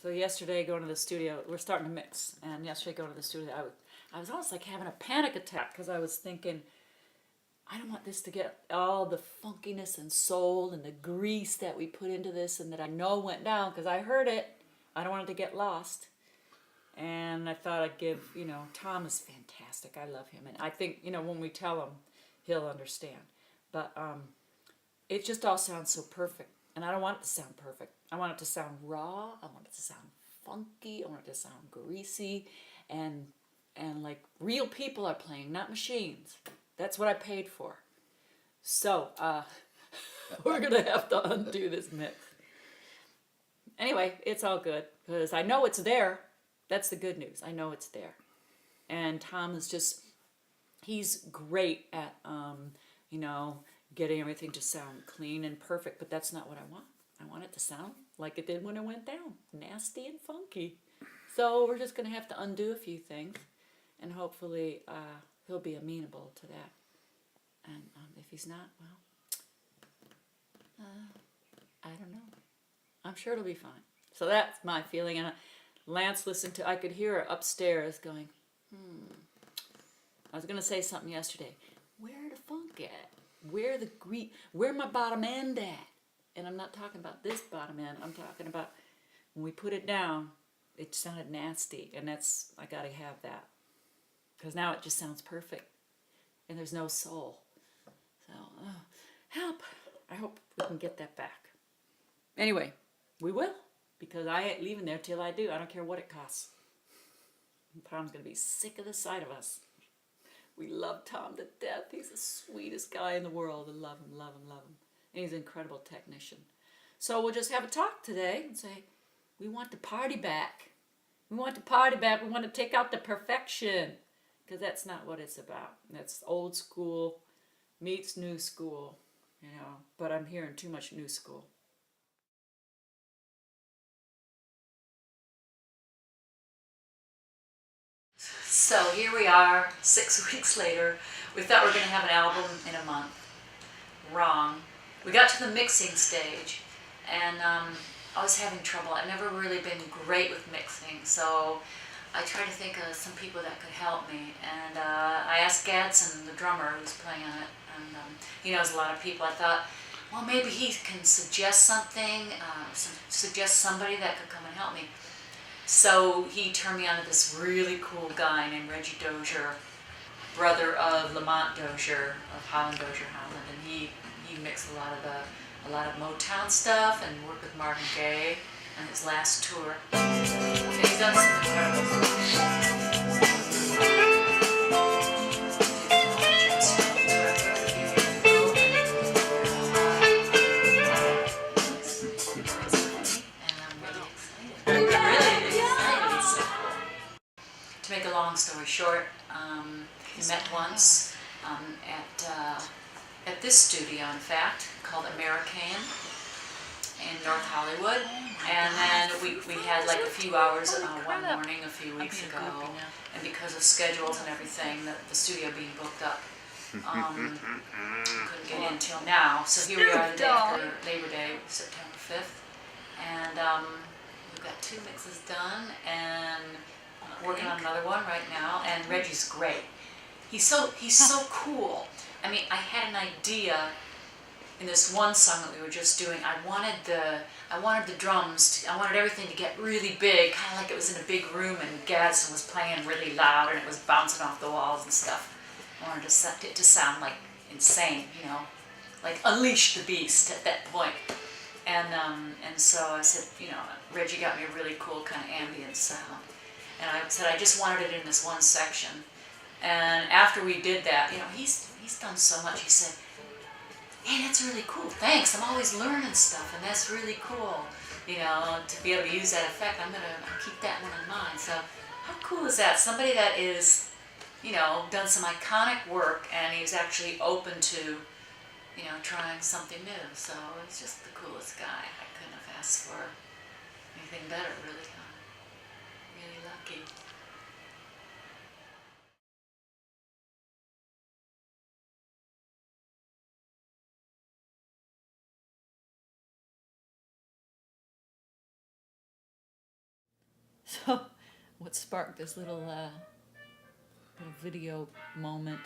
So yesterday going to the studio, we're starting to mix, and yesterday going to the studio, I was almost like having a panic attack because I was thinking, I don't want this to get all the funkiness and soul and the grease that we put into this and that I know went down because I heard it. I don't want it to get lost. And I thought I'd give, Tom is fantastic. I love him. And I think, when we tell him, he'll understand. But it just all sounds so perfect. And I don't want it to sound perfect. I want it to sound raw. I want it to sound funky. I want it to sound greasy. And like real people are playing, not machines. That's what I paid for. So, we're going to have to undo this mix. Anyway, it's all good because I know it's there. That's the good news. I know it's there. And Tom is he's great at, getting everything to sound clean and perfect, but that's not what I want. I want it to sound like it did when it went down, nasty and funky. So we're just going to have to undo a few things, and hopefully he'll be amenable to that. And if he's not, well, I don't know. I'm sure it'll be fine. So that's my feeling. And Lance I could hear her upstairs going, I was going to say something yesterday. Where the funk at? Where my bottom end at? And I'm not talking about this bottom end. I'm talking about when we put it down, it sounded nasty. And I got to have that. Because now it just sounds perfect. And there's no soul. So, help. I hope we can get that back. Anyway, we will. Because I ain't leaving there till I do. I don't care what it costs. Tom's going to be sick of the sight of us. We love Tom to death. He's the sweetest guy in the world. I love him, love him, love him. And he's an incredible technician. So we'll just have a talk today and say, we want the party back. We want the party back. We want to take out the perfection. Because that's not what it's about. That's old school meets new school, But I'm hearing too much new school. So here we are, 6 weeks later. We thought we were going to have an album in a month. Wrong. We got to the mixing stage, and I was having trouble. I've never really been great with mixing, so I tried to think of some people that could help me. And I asked Gadsden, the drummer who's playing on it, and he knows a lot of people. I thought, well, maybe he can suggest something, suggest somebody that could come and help me. So he turned me on to this really cool guy named Reggie Dozier, brother of Lamont Dozier of Holland Dozier Holland, and he mixed a lot of Motown stuff and worked with Marvin Gaye on his last tour. And he's done some incredible stuff. To make a long story short, we met once at this studio, in fact, called American in North Hollywood. And then we had like a few hours one morning a few weeks ago. And because of schedules and everything, the studio being booked up, couldn't get in till now. So here we are the day after Labor Day, September 5th. And we've got 2 mixes done, and working on another one right now, and Reggie's great. He's so cool. I mean, I had an idea in this one song that we were just doing. I wanted the drums, I wanted everything to get really big, kind of like it was in a big room, and Gadsden was playing really loud, and it was bouncing off the walls and stuff. I wanted it to sound like insane, like Unleash the Beast at that point. And so I said, Reggie got me a really cool kind of ambient sound. And I said, I just wanted it in this one section. And after we did that, he's done so much. He said, hey, that's really cool. Thanks. I'm always learning stuff, and that's really cool. To be able to use that effect, I'm going to keep that one in mind. So how cool is that? Somebody that is, done some iconic work, and he's actually open to, trying something new. So he's just the coolest guy. I couldn't have asked for anything better, really. Really lucky. So what sparked this little video moment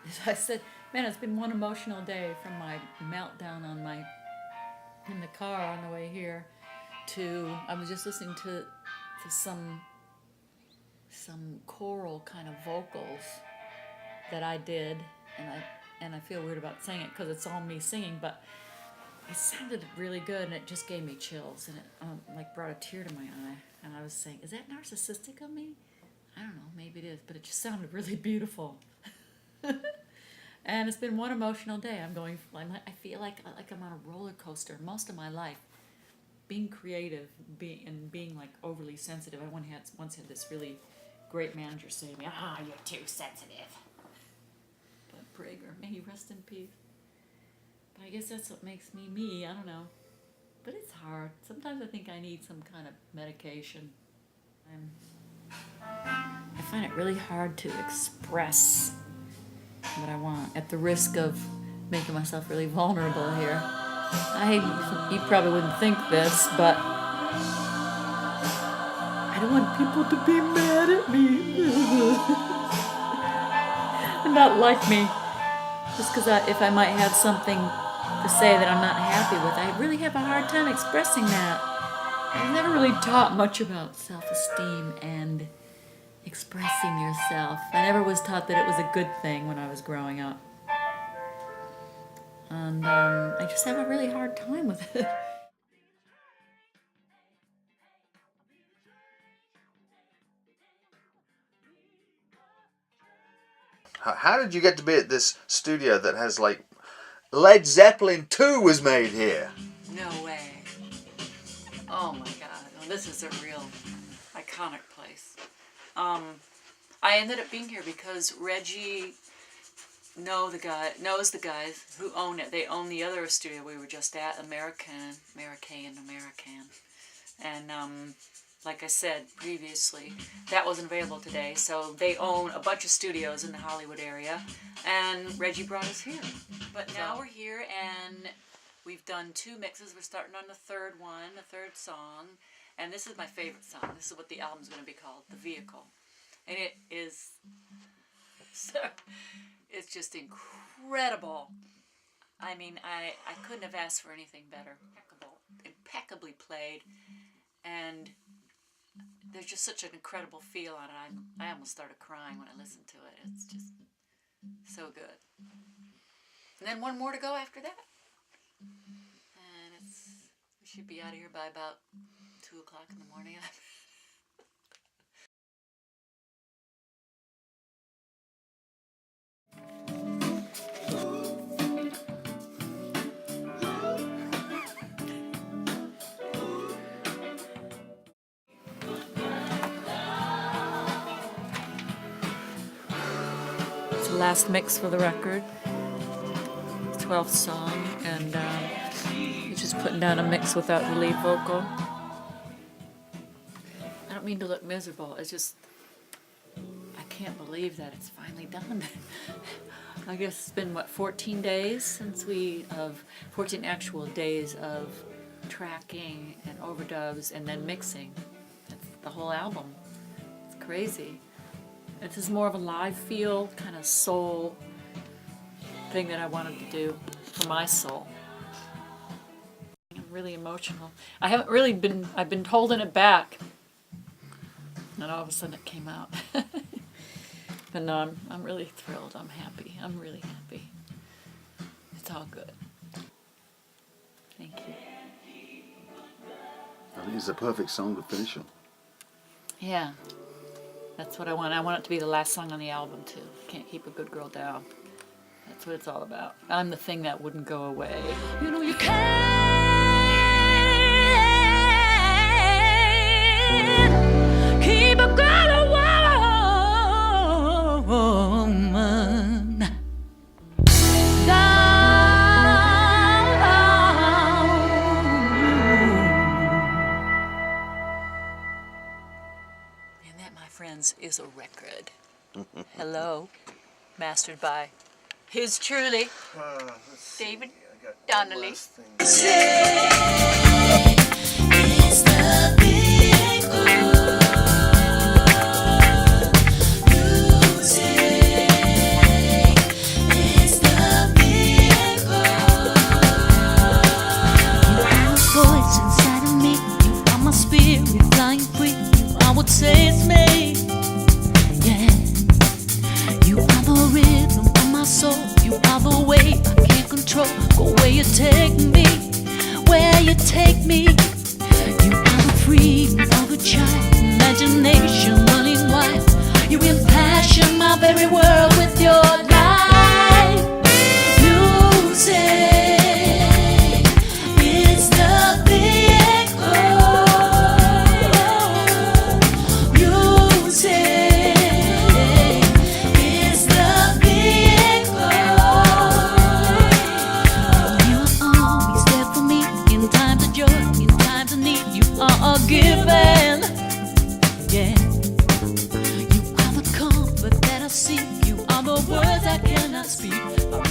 is I said, man, it's been one emotional day from my meltdown in the car on the way here to, I was just listening to some choral kind of vocals that I did, and I feel weird about saying it because it's all me singing, but it sounded really good, and it just gave me chills, and it like brought a tear to my eye. And I was saying, is that narcissistic of me? I don't know, maybe it is, but it just sounded really beautiful. And it's been one emotional day. I feel like I'm on a roller coaster most of my life. Being creative, being like overly sensitive. I once had this really great manager say to me, you're too sensitive. But Prager, may he rest in peace. But I guess that's what makes me me, I don't know. But it's hard. Sometimes I think I need some kind of medication. I find it really hard to express what I want at the risk of making myself really vulnerable here. You probably wouldn't think this, but I don't want people to be mad at me and not like me. Just because if I might have something to say that I'm not happy with, I really have a hard time expressing that. I was never really taught much about self-esteem and expressing yourself. I never was taught that it was a good thing when I was growing up. And I just have a really hard time with it. How did you get to be at this studio that has like Led Zeppelin 2 was made here? No way. Oh my God. Well, this is a real iconic place. I ended up being here because Reggie knows the guys who own it. They own the other studio we were just at, American. And like I said previously, that wasn't available today. So they own a bunch of studios in the Hollywood area, and Reggie brought us here. But now we're here, and we've done 2 mixes. We're starting on the third song, and this is my favorite song. This is what the album's going to be called, The Vehicle. And it is, it's just incredible. I mean, I couldn't have asked for anything better. Impeccably played, and there's just such an incredible feel on it. I almost started crying when I listened to it. It's just so good. And then one more to go after that. And we should be out of here by about 2 o'clock in the morning. It's the last mix for the record. 12th song, and he's just putting down a mix without the lead vocal. I don't mean to look miserable, it's just I can't believe that it's finally done. I guess it's been 14 days since 14 actual days of tracking and overdubs and then mixing. That's the whole album. It's crazy. This is more of a live feel, kind of soul thing that I wanted to do for my soul. I'm really emotional. I've been holding it back. And all of a sudden it came out. But no, I'm really thrilled. I'm happy. I'm really happy. It's all good. Thank you. I think it's a perfect song to finish on. Yeah. That's what I want. I want it to be the last song on the album, too. Can't keep a good girl down. That's what it's all about. I'm the thing that wouldn't go away. You know you can't keep a girl woman down. And that, my friends, is a record. Hello. Mastered by his truly, David Donnelly. It's the vehicle. are a given. Yeah. You are the comfort that I seek. You are the words I cannot speak.